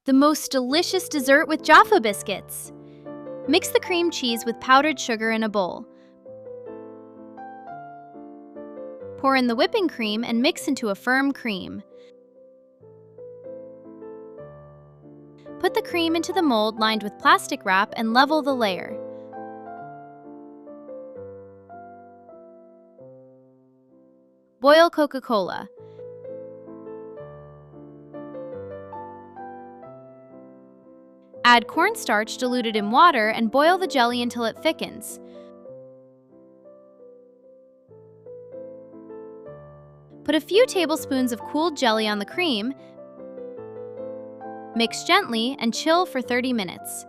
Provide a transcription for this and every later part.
The most delicious dessert with Jaffa biscuits. Mix the cream cheese with powdered sugar in a bowl. Pour in the whipping cream and mix into a firm cream. Put the cream into the mold lined with plastic wrap and level the layer. Boil Coca-Cola. Add cornstarch diluted in water and boil the jelly until it thickens. Put a few tablespoons of cooled jelly on the cream. Mix gently and chill for 30 minutes.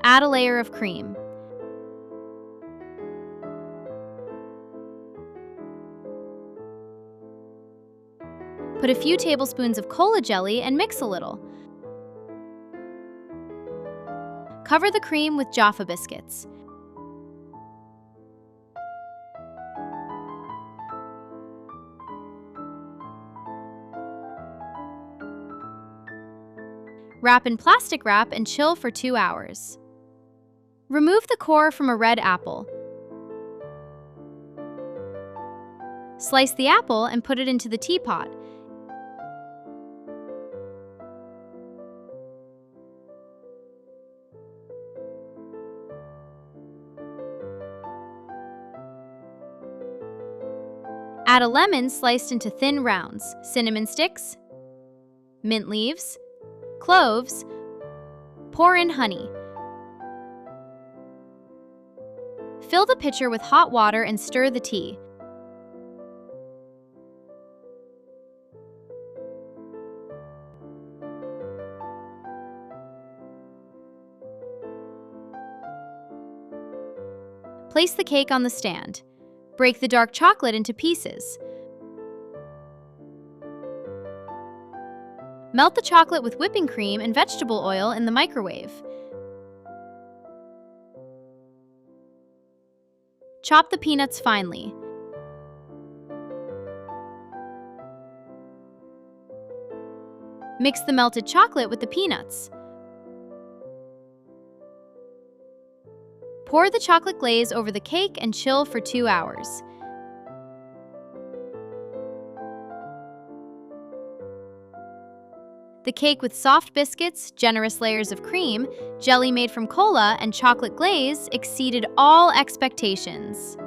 Add a layer of cream. Put a few tablespoons of cola jelly and mix a little. Cover the cream with Jaffa biscuits. Wrap in plastic wrap and chill for 2 hours. Remove the core from a red apple. Slice the apple and put it into the teapot. Add a lemon sliced into thin rounds, cinnamon sticks, mint leaves, cloves. Pour in honey. Fill the pitcher with hot water and stir the tea. Place the cake on the stand. Break the dark chocolate into pieces. Melt the chocolate with whipping cream and vegetable oil in the microwave. Chop the peanuts finely. Mix the melted chocolate with the peanuts. Pour the chocolate glaze over the cake and chill for 2 hours. The cake with soft biscuits, generous layers of cream, jelly made from cola, and chocolate glaze exceeded all expectations.